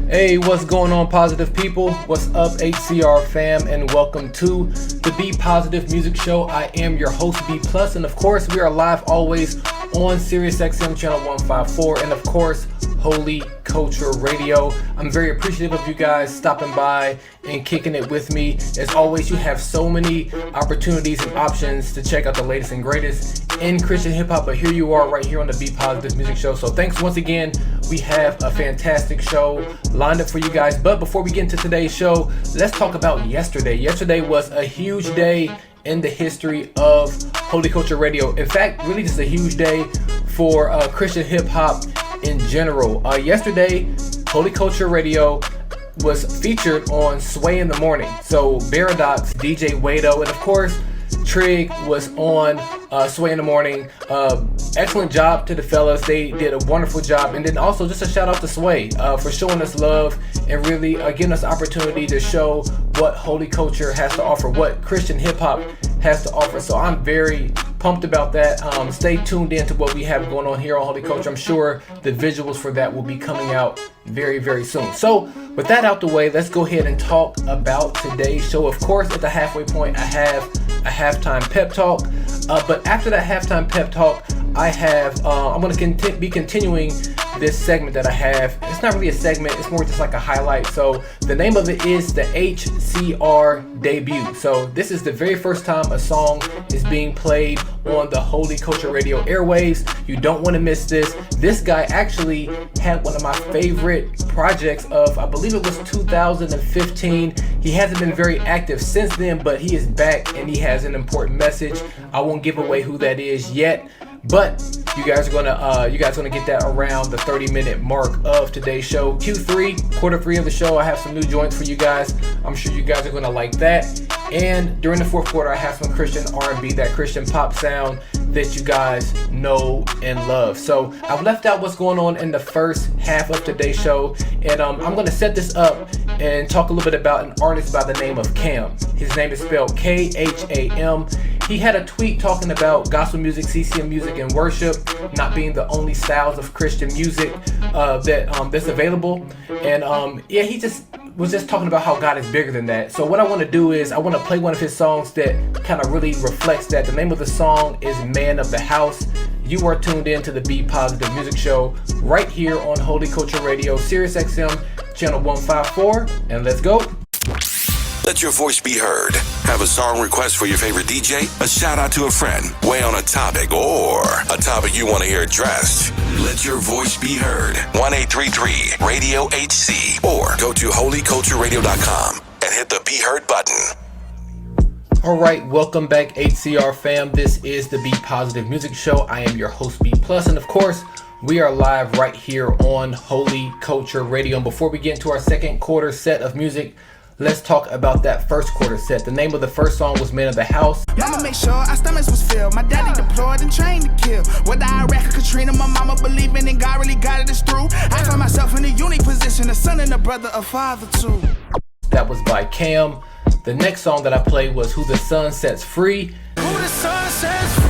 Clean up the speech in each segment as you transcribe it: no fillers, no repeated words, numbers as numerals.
Hey, what's going on, positive people? What's up, HCR fam, and welcome to the Be Positive Music Show. I am your host, B+, and of course, we are live always on SiriusXM channel 154, and of course, Holy Culture Radio. I'm very appreciative of you guys stopping by and kicking it with me. As always, you have so many opportunities and options to check out the latest and greatest in Christian hip hop, but here you are right here on the Be Positive Music Show. So thanks once again. We have a fantastic show lined up for you guys. But before we get into today's show, let's talk about yesterday. Yesterday was a huge day in the history of Holy Culture Radio. In fact, really just a huge day for Christian hip hop in general. Yesterday, Holy Culture Radio was featured on Sway in the Morning. So Baradox, DJ Wado, and of course Trig was on Sway in the Morning. Excellent job to the fellas. They did a wonderful job. And then also just a shout out to Sway for showing us love and really giving us the opportunity to show what Holy Culture has to offer, what Christian hip hop has to offer. So I'm very pumped about that. Stay tuned in to what we have going on here on Holy Culture. I'm sure the visuals for that will be coming out very, very soon. So with that out the way, let's go ahead and talk about today's show. Of course, at the halfway point, I have a halftime pep talk. But after that halftime pep talk, I have, I'm going to be continuing this segment that I have. It's not really a segment, it's more just like a highlight. So the name of it is the HCR debut. So this is the very first time a song is being played on the Holy Culture Radio airwaves. You don't want to miss this. This guy actually had one of my favorite projects of, I believe it was 2015. He hasn't been very active since then, but he is back and he has an important message. I won't give away who that is yet, but you guys are gonna get that around the 30-minute mark of today's show. Q3, quarter 3 of the show, I have some new joints for you guys. I'm sure you guys are gonna like that. And during the fourth quarter, I have some Christian R&B, that Christian pop sound that you guys know and love. So I've left out what's going on in the first half of today's show, and I'm gonna set this up and talk a little bit about an artist by the name of KHAM. His name is spelled KHAM. He had a tweet talking about gospel music, CCM music, and worship not being the only styles of Christian music that's available. And he just was just talking about how God is bigger than that. So what I want to do is I want to play one of his songs that kind of really reflects that. The name of the song is Man of the House. You are tuned in to the Be Positive Music Show right here on Holy Culture Radio, SiriusXM channel 154, and let's go. Let your voice be heard. Have a song request for your favorite DJ? A shout out to a friend? Weigh on a topic or a topic you want to hear addressed? Let your voice be heard. 1-833-RADIO-HC or go to holycultureradio.com and hit the Be Heard button. All right, welcome back, HCR fam. This is the Be Positive Music Show. I am your host, B+, and of course, we are live right here on Holy Culture Radio. And before we get into our second quarter set of music, let's talk about that first quarter set. The name of the first song was Man of the House. Mama make sure our stomachs was filled. My daddy deployed and trained to kill. Whether Iraq or Katrina, my mama believing in God really guided us through. I found myself in a unique position, a son and a brother, a father too. That was by KHAM. The next song that I played was Who the Sun Sets Free. Who the sun sets free.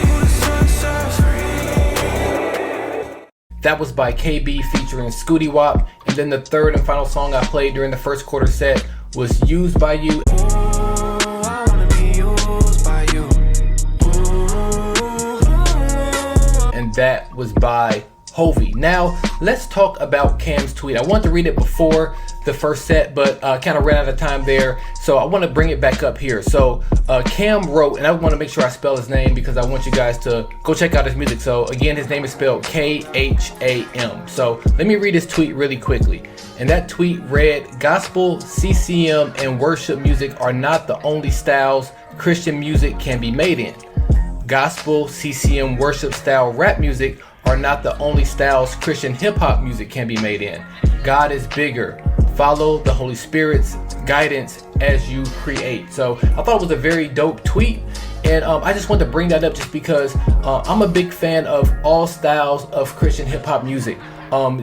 Who the sun sets free. That was by KB featuring Scooty Wop. And then the third and final song I played during the first quarter set was Used by You. Ooh, I wanna be used by you. Ooh. And that was by Hovey. Now, let's talk about KHAM's tweet. I wanted to read it before the first set, but kind of ran out of time there. So I want to bring it back up here. So KHAM wrote, and I want to make sure I spell his name because I want you guys to go check out his music. So again, his name is spelled KHAM. So let me read his tweet really quickly. And that tweet read, gospel, CCM, and worship music are not the only styles Christian music can be made in. Gospel, CCM, worship style rap music are not the only styles Christian hip-hop music can be made in. God is bigger. Follow the Holy Spirit's guidance as you create. So I thought it was a very dope tweet, and I just wanted to bring that up just because I'm a big fan of all styles of Christian hip-hop music.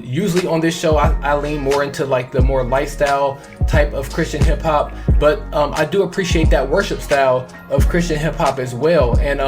Usually on this show I lean more into like the more lifestyle type of Christian hip-hop, but I do appreciate that worship style of Christian hip-hop as well. And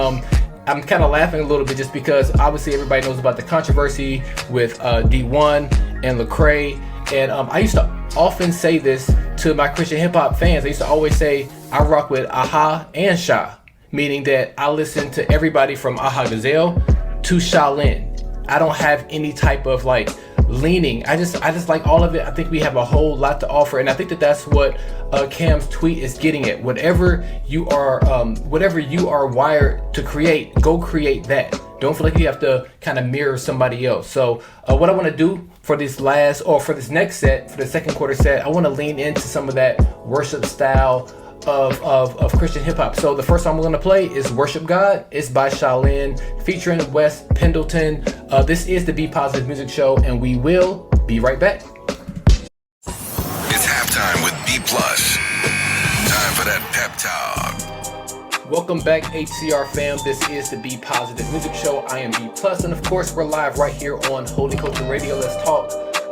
I'm kind of laughing a little bit just because obviously everybody knows about the controversy with D1 and Lecrae. And I used to often say this to my Christian hip hop fans. I used to always say I rock with Aha and Sha, meaning that I listen to everybody from Aha Gazelle to Shaolin. I don't have any type of like leaning. I just like all of it. I think we have a whole lot to offer, and I think that that's what KHAM's tweet is getting at. Whatever you are wired to create, go create that. Don't feel like you have to kind of mirror somebody else. So what I want to do for this next set, for the second quarter set, I want to lean into some of that worship style of Christian hip hop. So the first song we're going to play is Worship God. It's by Shaolin featuring Wes Pendleton. This is the Be Positive Music Show, and we will be right back. It's halftime with B+. Time for that pep talk. Welcome back, HCR fam. This is the Be Positive Music Show. I am B+, and of course we're live right here on Holy Culture Radio. Let's talk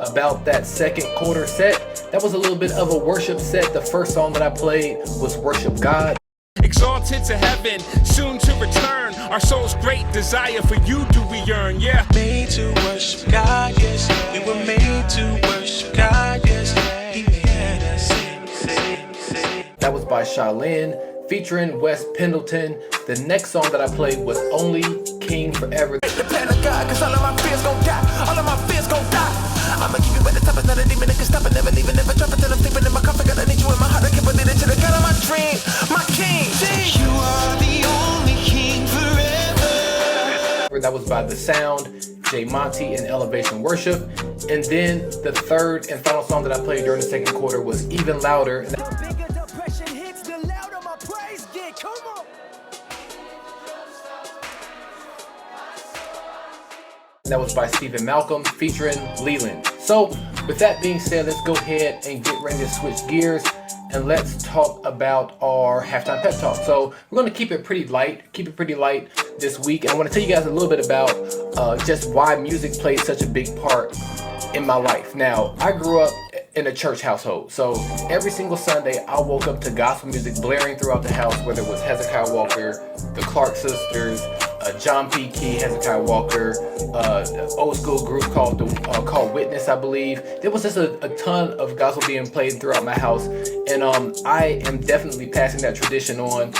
about that second quarter set. That was a little bit of a worship set. The first song that I played was Worship God. Exalted to heaven, soon to return. Our soul's great desire for you do we yearn, yeah. Made to worship God, yes. We were made to worship God, yes. He made us sing. That was by Shaolin featuring Wes Pendleton. The next song that I played was Only King Forever. Depend on God, cause all of my fears gon' die. All of my fears gon' die. I'ma keep you at the top, it's not a demon that can stop it. Never leaving, never drop it till I'm sleeping in my comfort. God, I need you in my heart, I can't believe it. To the God of my dream, my king. You are the only king forever. That was by The Sound, J Monty, and Elevation Worship. And then the third and final song that I played during the second quarter was Even Louder. The bigger the pressure hits, the louder my praise get. Come on. That was by Stephen Malcolm featuring Leland. So with that being said, let's go ahead and get ready to switch gears and let's talk about our halftime pep talk. So we're going to keep it pretty light this week. And I want to tell you guys a little bit about just why music plays such a big part in my life. Now, I grew up in a church household. So every single Sunday, I woke up to gospel music blaring throughout the house, whether it was Hezekiah Walker, the Clark Sisters, John P. Key, Hezekiah Walker, old school group called Witness, I believe. There was just a ton of gospel being played throughout my house, and I am definitely passing that tradition on.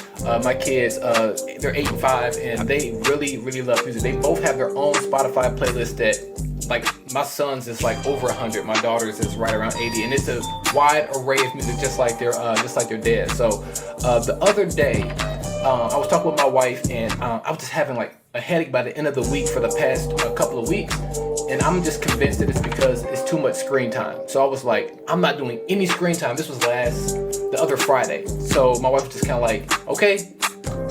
My kids, they're 8 and 5, and they really, really love music. They both have their own Spotify playlist that, like, my son's is like over 100, my daughter's is right around 80, and it's a wide array of music, just like their dad. So the other day, I was talking with my wife, and I was just having like a headache by the end of the week for the past couple of weeks, and I'm just convinced that it's because it's too much screen time. So I was like, I'm not doing any screen time. This was the other Friday. So my wife was just kind of like, okay,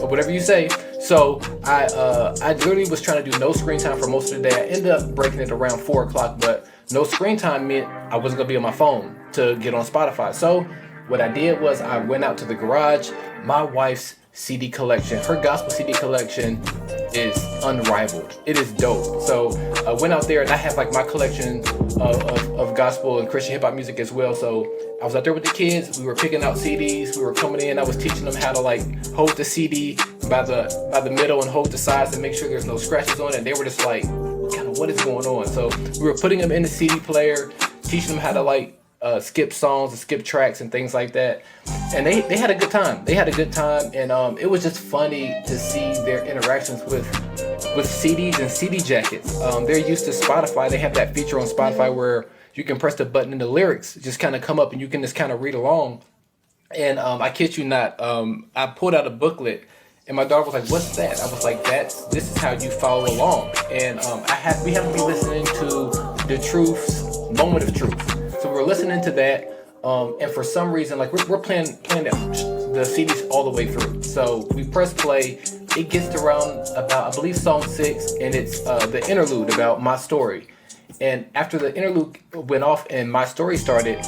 whatever you say. So I literally was trying to do no screen time for most of the day. I ended up breaking it around 4 o'clock, but no screen time meant I wasn't gonna be on my phone to get on Spotify. So what I did was I went out to the garage. My wife's CD collection, her gospel CD collection is unrivaled. It is dope. So I went out there, and I have like my collection of gospel and Christian hip hop music as well. So I was out there with the kids. We were picking out CDs. We were coming in. I was teaching them how to like hold the CD by the middle and hold the sides and make sure there's no scratches on it. And they were just like, what is going on? So we were putting them in the CD player, teaching them how to like skip songs and skip tracks and things like that. And they had a good time. And it was just funny to see their interactions with CDs and CD jackets. They're used to Spotify. They have that feature on Spotify where you can press the button and the lyrics just kind of come up and you can just kind of read along. And I kid you not, I pulled out a booklet and my daughter was like, "What's that?" I was like, this is how you follow along. And we have to be listening to The Truth's Moment of Truth. So we're listening to that, and for some reason, like we're playing the CDs all the way through. So we press play. It gets to around about, I believe, song 6, and it's the interlude about my story. And after the interlude went off and my story started,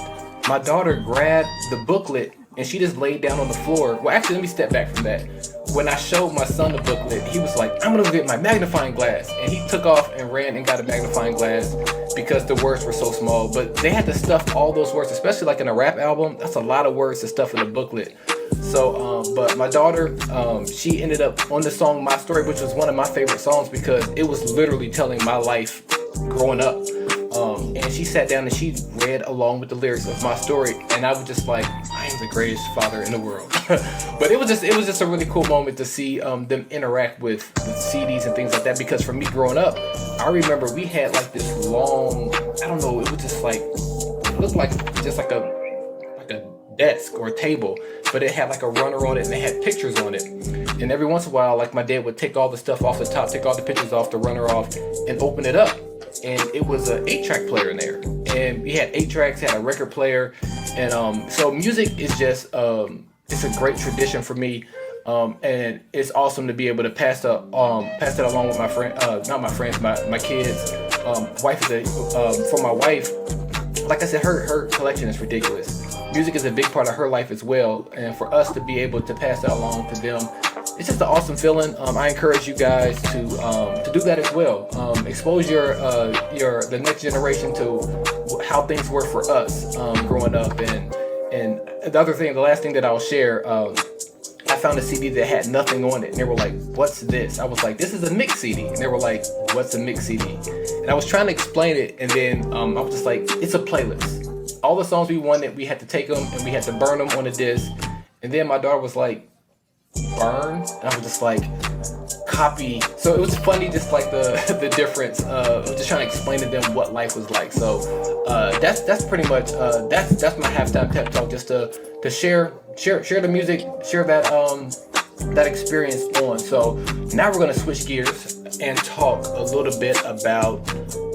my daughter grabbed the booklet and she just laid down on the floor. Well, actually, let me step back from that. When I showed my son the booklet, he was like, "I'm gonna go get my magnifying glass." And he took off and ran and got a magnifying glass because the words were so small. But they had to stuff all those words, especially like in a rap album. That's a lot of words to stuff in a booklet. So, but my daughter, she ended up on the song My Story, which was one of my favorite songs because it was literally telling my life growing up. And she sat down and she read along with the lyrics of My Story, and I was just like, I am the greatest father in the world. But it was just a really cool moment to see them interact with CDs and things like that, because for me growing up, I remember we had like this long, I don't know, it was just like, it looked like just like a desk or a table, but it had like a runner on it and it had pictures on it. And every once in a while, like my dad would take all the stuff off the top, take all the pictures off the runner off, and open it up. And it was an 8-track player in there. And we had 8 tracks, had a record player. And so music is just, it's a great tradition for me. And it's awesome to be able to pass that along with my friend, not my friends, my kids. Wife is for my wife, like I said, her collection is ridiculous. Music is a big part of her life as well, and for us to be able to pass that along to them, it's just an awesome feeling. I encourage you guys to do that as well. Expose the next generation to how things were for us growing up. And the last thing that I'll share, I found a CD that had nothing on it, and they were like, "What's this?" I was like, "This is a mix CD," and they were like, "What's a mix CD?" And I was trying to explain it, and then I was just like, "It's a playlist. All the songs we wanted, we had to take them and we had to burn them on a disc." And then my daughter was like, "Burn?" And I was just like, "Copy." So it was funny, just like the difference of just trying to explain to them what life was like. So that's pretty much that's my halftime pep talk, just to share the music, share that experience on. So now we're gonna switch gears and talk a little bit about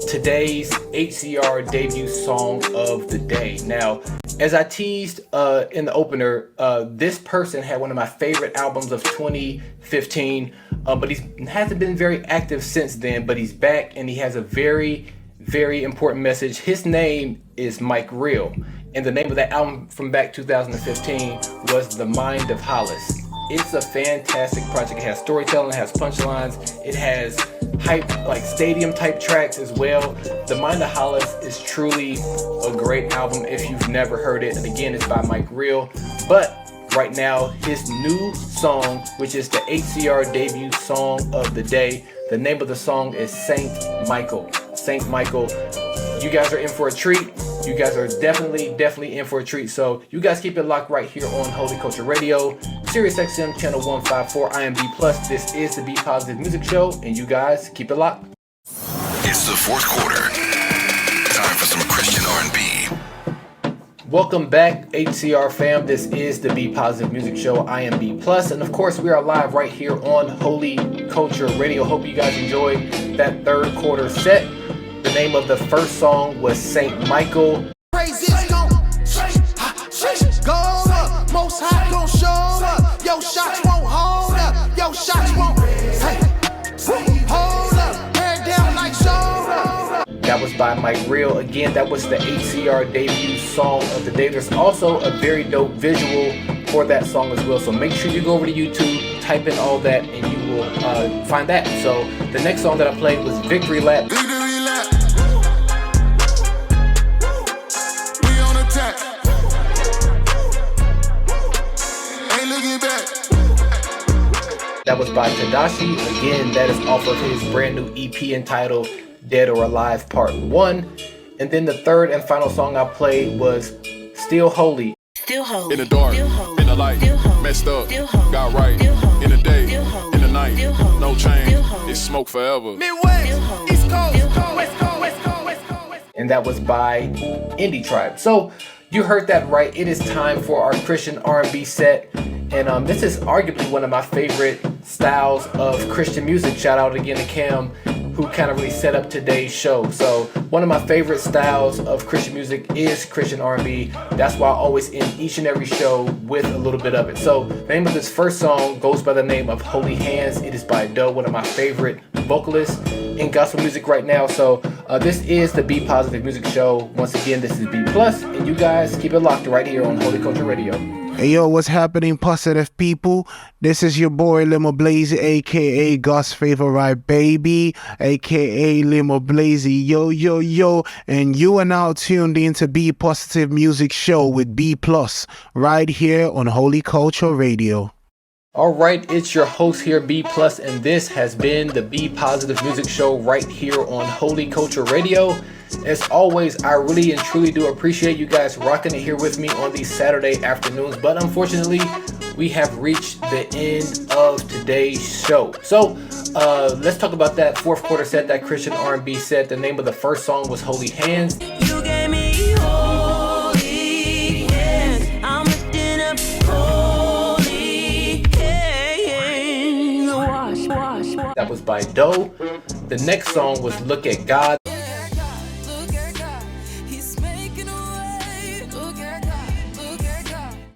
today's HCR debut song of the day. Now, as I teased in the opener, this person had one of my favorite albums of 2015, but he hasn't been very active since then, but he's back and he has a very, very important message. His name is Mike Real, and the name of that album from back 2015 was The Mind of Hollis. It's a fantastic project. It has storytelling, it has punchlines, it has hype, like stadium type tracks as well. The Mind of Hollis is truly a great album if you've never heard it. And again, it's by Mike Real. But right now, his new song, which is the HCR debut song of the day, the name of the song is Saint Michael. Saint Michael. You guys are in for a treat. You guys are definitely in for a treat. So you guys keep it locked right here on Holy Culture Radio, SiriusXM channel 154 IMB+. This is the Be Positive Music Show, and you guys keep it locked. It's the fourth quarter. Time for some Christian R&B. Welcome back, HCR fam. This is the Be Positive Music Show, IMB+. And of course, we are live right here on Holy Culture Radio. Hope you guys enjoyed that third quarter set. The name of the first song was Saint Michael. Praises gon' go up, most high gon' show up. Yo, shots won't hold up. Yo, shots won't hold up. Head down like shoulder. That was by Mike Real. Again, that was the HCR debut song of the day. There's also a very dope visual for that song as well. So make sure you go over to YouTube, type in all that, and you will find that. So the next song that I played was Victory Lap. That was by Tadashi. Again, that is off of his brand new EP entitled Dead or Alive Part 1. And then the third and final song I played was Still Holy. Still holy. In the dark, in the light, messed up, got right. In the day, in the night, no change. It's smoke forever. Midwest, East Coast, West Coast, West Coast, West Coast. And that was by Indie Tribe. So you heard that right. It is time for our Christian R&B set. And this is arguably one of my favorite styles of Christian music. Shout out again to KHAM, who kind of really set up today's show. So one of my favorite styles of Christian music is Christian R&B. That's why I always end each and every show with a little bit of it. So the name of this first song goes by the name of Holy Hands. It is by Doe, one of my favorite vocalists in gospel music right now. So this is the Be Positive Music Show. Once again, this is B+, and you guys keep it locked right here on Holy Culture Radio. Hey yo, what's happening, positive people? This is your boy Limo Blazy, aka God's favorite baby, aka Limo Blazy. Yo, yo, yo, and you are now tuned in to Be Positive Music Show with B Plus, right here on Holy Culture Radio. All right, it's your host here, B Plus, and this has been the Be Positive Music Show right here on Holy Culture Radio. As always, I really and truly do appreciate you guys rocking it here with me on these Saturday afternoons, but unfortunately, we have reached the end of today's show. So, let's talk about that fourth quarter set, that Christian R&B set. The name of the first song was Holy Hands. You gave me holy hands. I'm lifting up holy hands. Wash. That was by Doe. The next song was Look at God.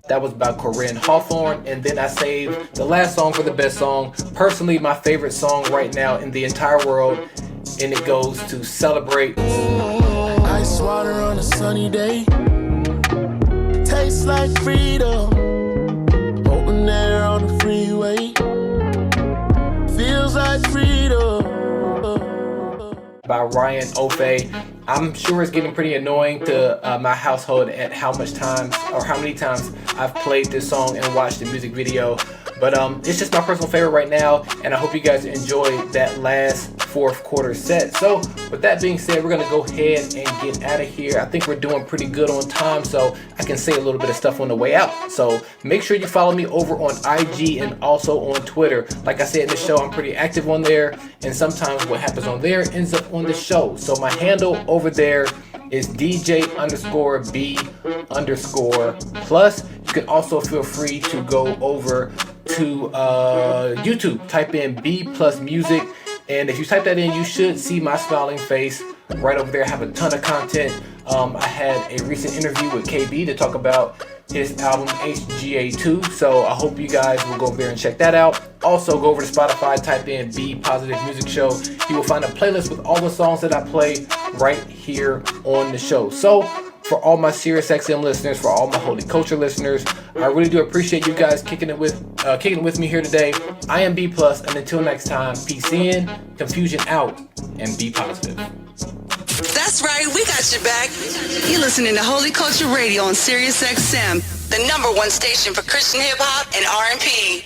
That was by Corinne Hawthorne. And then I saved the last song for the best song. Personally, my favorite song right now in the entire world. And it goes to Celebrate. Ice water on a sunny day. Tastes like freedom. Open air on the freeway. Feels like freedom. By Ryan Ofe. I'm sure it's getting pretty annoying to my household at how many times I've played this song and watched the music video. But it's just my personal favorite right now, and I hope you guys enjoyed that last fourth quarter set. So with that being said, we're gonna go ahead and get out of here. I think we're doing pretty good on time, so I can say a little bit of stuff on the way out. So make sure you follow me over on IG and also on Twitter. Like I said in the show, I'm pretty active on there, and sometimes what happens on there ends up on the show. So my handle over there is DJ_B_plus. You can also feel free to go over to YouTube, type in B Plus Music, and if you type that in, you should see my smiling face right over there. I have a ton of content. I had a recent interview with KB to talk about his album HGA2, so I hope you guys will go over there and check that out. Also, go over to Spotify, type in Be Positive Music Show. You will find a playlist with all the songs that I play right here on the show. So, for all my SiriusXM listeners, for all my Holy Culture listeners, I really do appreciate you guys kicking it with me here today. I am B Plus, and until next time, peace in, confusion out, and be positive. That's right, we got your back. You're listening to Holy Culture Radio on SiriusXM, the #1 station for Christian hip hop and R&B.